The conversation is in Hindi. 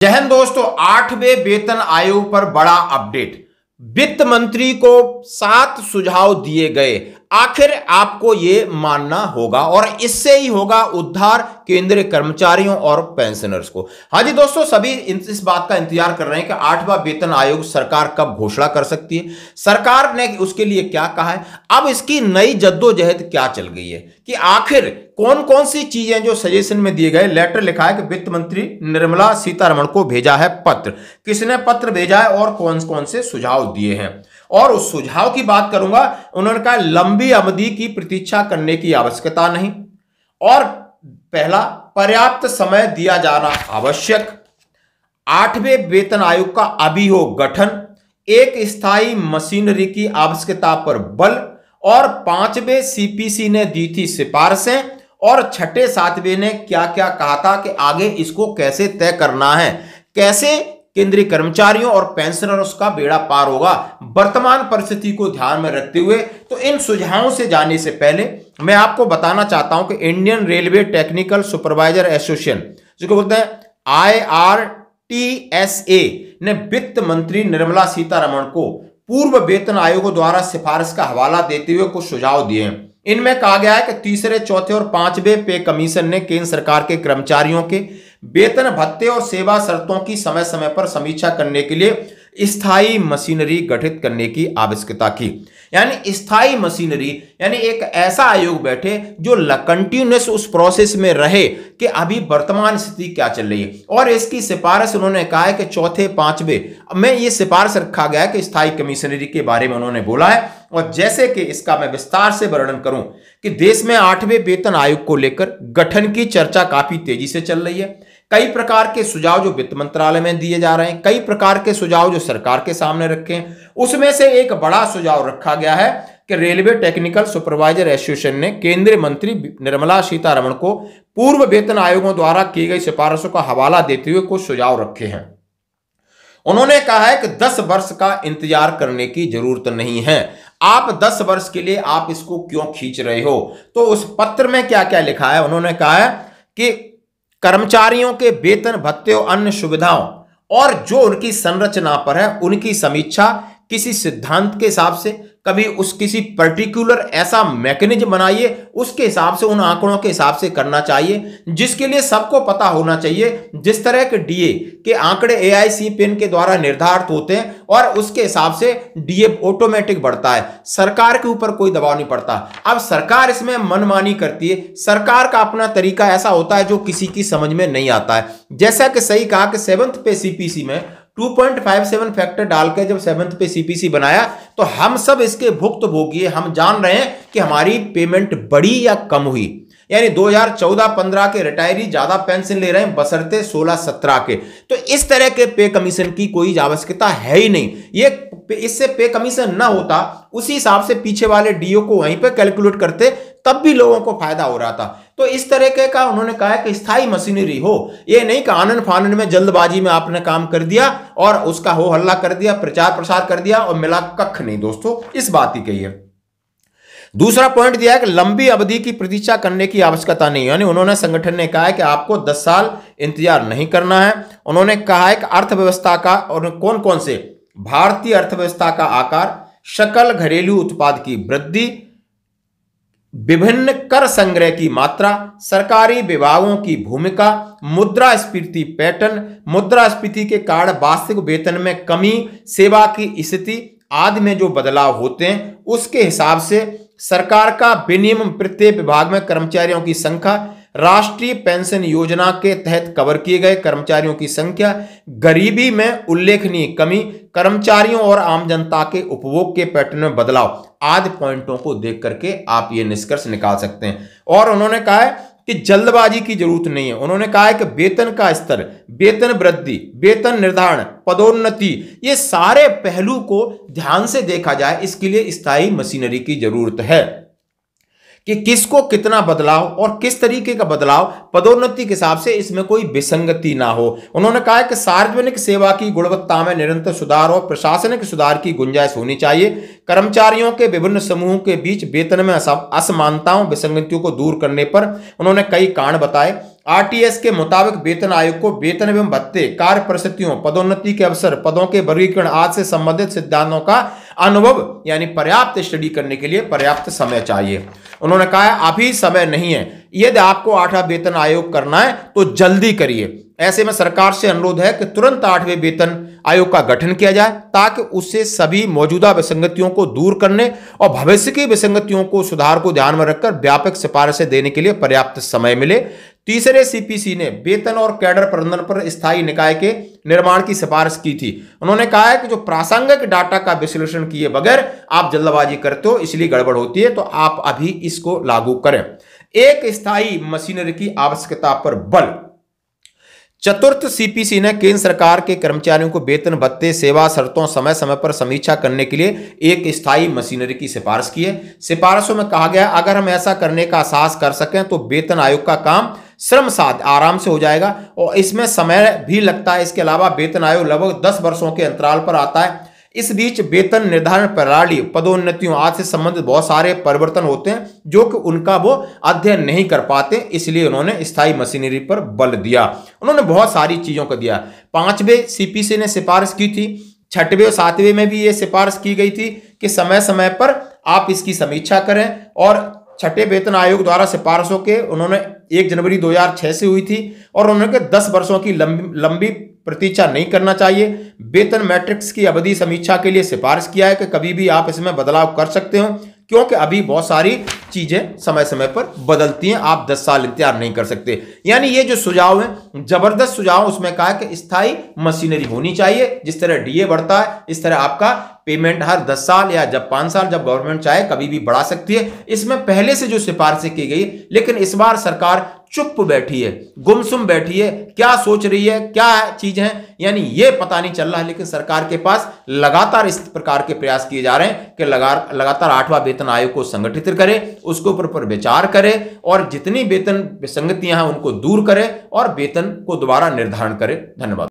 जय हिंद दोस्तों, 8वें वेतन आयोग पर बड़ा अपडेट। वित्त मंत्री को 7 सुझाव दिए गए। आखिर आपको यह मानना होगा और इससे ही होगा उद्धार केंद्रीय कर्मचारियों और पेंशनर्स को। हाँ जी दोस्तों, सभी इस बात का इंतजार कर रहे हैं कि 8वां वेतन आयोग सरकार कब घोषणा कर सकती है, सरकार ने उसके लिए क्या कहा है, अब इसकी नई जद्दोजहद क्या चल गई है, कि आखिर कौन कौन सी चीजें जो सजेशन में दिए गए। लेटर लिखा है कि वित्त मंत्री निर्मला सीतारमण को भेजा है पत्र। किसने पत्र भेजा है और कौन कौन से सुझाव दिए हैं, और उस सुझाव की बात करूंगा। उन्होंने कहा लंबी अवधि की प्रतीक्षा करने की आवश्यकता नहीं, और पहला, पर्याप्त समय दिया जाना आवश्यक। 8वें वेतन आयोग का अभी हो गठन, एक स्थायी मशीनरी की आवश्यकता पर बल, और 5वें सीपीसी ने दी थी सिफारिशें, और 6ठे 7वें ने क्या क्या कहा था कि आगे इसको कैसे तय करना है, कैसे केंद्रीय कर्मचारियों और पेंशनर्स का बेड़ा पार होगा वर्तमान परिस्थिति को ध्यान में रखते हुए। तो इन सुझावों से जाने से पहले मैं आपको बताना चाहता हूं कि Indian railway technical supervisor association, जिसको बोलते हैं IRTSA, ने वित्त मंत्री निर्मला सीतारमण को पूर्व वेतन आयोगों द्वारा सिफारिश का हवाला देते हुए कुछ सुझाव दिए हैं। इनमें कहा गया है कि तीसरे, चौथे और 5वें पे कमीशन ने केंद्र सरकार के कर्मचारियों के वेतन भत्ते और सेवा शर्तों की समय समय पर समीक्षा करने के लिए स्थायी मशीनरी गठित करने की आवश्यकता की। यानी स्थायी मशीनरी, यानी एक ऐसा आयोग बैठे जो कंटिन्यूअस उस प्रोसेस में रहे कि अभी वर्तमान स्थिति क्या चल रही है। और इसकी सिफारिश उन्होंने कहा है कि चौथे 5वें में ये सिफारिश रखा गया है कि स्थायी कमीशनरी के बारे में उन्होंने बोला है। और जैसे कि इसका मैं विस्तार से वर्णन करूं कि देश में 8वें वेतन आयोग को लेकर गठन की चर्चा काफी तेजी से चल रही है। कई प्रकार के सुझाव जो वित्त मंत्रालय में दिए जा रहे हैं, कई प्रकार के सुझाव जो सरकार के सामने रखे हैं, उसमें से एक बड़ा सुझाव रखा गया है कि रेलवे टेक्निकल सुपरवाइजर एसोसिएशन ने केंद्रीय मंत्री निर्मला सीतारमण को पूर्व वेतन आयोगों द्वारा की गई सिफारिशों का हवाला देते हुए कुछ सुझाव रखे हैं। उन्होंने कहा है कि 10 वर्ष का इंतजार करने की जरूरत नहीं है। आप 10 वर्ष के लिए आप इसको क्यों खींच रहे हो? तो उस पत्र में क्या क्या लिखा है, उन्होंने कहा है कि कर्मचारियों के वेतन भत्ते और अन्य सुविधाओं और जो उनकी संरचना पर है उनकी समीक्षा किसी सिद्धांत के हिसाब से, कभी किसी पर्टिकुलर ऐसा मैकेनिज्म बनाइए, उसके हिसाब से, उन आंकड़ों के हिसाब से करना चाहिए जिसके लिए सबको पता होना चाहिए। जिस तरह के डीए के आंकड़े AICPN के द्वारा निर्धारित होते हैं और उसके हिसाब से डीए ऑटोमेटिक बढ़ता है, सरकार के ऊपर कोई दबाव नहीं पड़ता। अब सरकार इसमें मनमानी करती है, सरकार का अपना तरीका ऐसा होता है जो किसी की समझ में नहीं आता है। जैसा कि सही कहा कि 7th पे सीपीसी में 2.57 फैक्टर डालकर जब 7th पे सीपीसी बनाया तो हम सब इसके भुक्तभोगी, हम जान रहे हैं कि हमारी पेमेंट बढ़ी या कम हुई। यानी 2014-15 के रिटायरी ज्यादा पेंशन ले रहे हैं बशर्ते 16-17 के। तो इस तरह के पे कमीशन की कोई आवश्यकता है ही नहीं। ये इससे पे कमीशन ना होता, उसी हिसाब से पीछे वाले डीओ को वहीं पे कैलकुलेट करते, तब भी लोगों को फायदा हो रहा था। तो इस तरह का उन्होंने कहा है कि स्थायी मशीनरी हो, ये नहीं कि आनन फानन में जल्दबाजी में आपने काम कर दिया और उसका हो हल्ला कर दिया, प्रचार प्रसार कर दिया और मिला कख नहीं। दोस्तों इस बात ही कही है। दूसरा पॉइंट दिया है कि लंबी अवधि की प्रतीक्षा करने की आवश्यकता नहीं, यानी उन्होंने संगठन ने कहा है कि आपको 10 साल इंतजार नहीं करना है। उन्होंने कहा है कि अर्थव्यवस्था का, और कौन कौन से, भारतीय अर्थव्यवस्था का आकार, सकल घरेलू उत्पाद की वृद्धि, विभिन्न कर संग्रह की मात्रा, सरकारी विभागों की भूमिका, मुद्रास्फीति पैटर्न, मुद्रास्फीति के कारण वास्तविक वेतन में कमी, सेवा की स्थिति आदि में जो बदलाव होते हैं उसके हिसाब से सरकार का विनियमन, प्रत्येक विभाग में कर्मचारियों की संख्या, राष्ट्रीय पेंशन योजना के तहत कवर किए गए कर्मचारियों की संख्या, गरीबी में उल्लेखनीय कमी, कर्मचारियों और आम जनता के उपभोग के पैटर्न में बदलाव आदि पॉइंटों को देख करके आप ये निष्कर्ष निकाल सकते हैं। और उन्होंने कहा है कि जल्दबाजी की जरूरत नहीं है। उन्होंने कहा है कि वेतन का स्तर, वेतन वृद्धि, वेतन निर्धारण, पदोन्नति, ये सारे पहलू को ध्यान से देखा जाए, इसके लिए स्थायी मशीनरी की जरूरत है कि किसको कितना बदलाव और किस तरीके का बदलाव, पदोन्नति के हिसाब से इसमें कोई विसंगति ना हो। उन्होंने कहा है कि सार्वजनिक सेवा की गुणवत्ता में निरंतर सुधार और प्रशासनिक सुधार की गुंजाइश होनी चाहिए। कर्मचारियों के विभिन्न समूहों के बीच वेतन में असमानताओं, विसंगतियों को दूर करने पर उन्होंने कई कारण बताए। आरटीएस के मुताबिक वेतन आयोग को वेतन एवं भत्ते, कार्य परिस्थितियों, पदोन्नति के अवसर, पदों के वर्गीकरण आदि से संबंधित सिद्धांतों का अनुभव यानी पर्याप्त स्टडी करने के लिए पर्याप्त समय चाहिए। उन्होंने कहा है अभी समय नहीं है, यदि आपको 8वां वेतन आयोग करना है तो जल्दी करिए। ऐसे में सरकार से अनुरोध है कि तुरंत 8वें वेतन आयोग का गठन किया जाए ताकि उससे सभी मौजूदा विसंगतियों को दूर करने और भविष्य की विसंगतियों को सुधार को ध्यान में रखकर व्यापक सिफारिशें देने के लिए पर्याप्त समय मिले। तीसरे सीपीसी ने वेतन और कैडर प्रबंधन पर स्थायी निकाय के निर्माण की सिफारिश की थी। उन्होंने कहा है कि जो प्रासंगिक डाटा का विश्लेषण किए बगैर आप जल्दबाजी करते हो इसलिए गड़बड़ होती है, तो आप अभी इसको लागू करें। एक स्थायी मशीनरी की आवश्यकता पर बल। चतुर्थ सीपीसी ने केंद्र सरकार के कर्मचारियों को वेतन भत्ते, सेवा शर्तों समय समय पर समीक्षा करने के लिए एक स्थायी मशीनरी की सिफारिश की है। सिफारिशों में कहा गया अगर हम ऐसा करने का साहस कर सकें तो वेतन आयोग का काम श्रम साथ आराम से हो जाएगा और इसमें समय भी लगता है। इसके अलावा वेतन आयोग लगभग 10 वर्षों के अंतराल पर आता है। इस बीच वेतन निर्धारण प्रणाली, पदोन्नतियों आदि से संबंधित बहुत सारे परिवर्तन होते हैं जो कि उनका वो अध्ययन नहीं कर पाते, इसलिए उन्होंने स्थायी मशीनरी पर बल दिया। उन्होंने बहुत सारी चीजों को दिया। 5वें सीपीसी ने सिफारिश की थी, 6वें और 7वें में भी ये सिफारिश की गई थी कि समय समय पर आप इसकी समीक्षा करें। और 6ठे वेतन आयोग द्वारा सिफारिशों के उन्होंने 1 जनवरी 2006 से हुई थी और उन्होंने 10 वर्षों की लंबी प्रतीक्षा नहीं करना चाहिए। वेतन मैट्रिक्स की अवधि समीक्षा के लिए सिफारिश किया है कि कभी भी आप इसमें बदलाव कर सकते हो क्योंकि अभी बहुत सारी चीजें समय समय पर बदलती हैं, आप 10 साल इंतजार नहीं कर सकते। यानी ये जो सुझाव है जबरदस्त सुझाव, उसमें कहा कि स्थायी मशीनरी होनी चाहिए। जिस तरह डीए बढ़ता है इस तरह आपका पेमेंट हर 10 साल या जब 5 साल जब गवर्नमेंट चाहे कभी भी बढ़ा सकती है। इसमें पहले से जो सिफारिशें की गई, लेकिन इस बार सरकार चुप बैठी है, गुमसुम बैठी है, क्या सोच रही है, क्या चीज है, यानी ये पता नहीं चल रहा है। लेकिन सरकार के पास लगातार इस प्रकार के प्रयास किए जा रहे हैं कि लगातार 8वां वेतन आयोग को संगठित करे, उसके ऊपर पर विचार करे और जितनी वेतन विसंगतियां हैं उनको दूर करे और वेतन को दोबारा निर्धारण करे। धन्यवाद।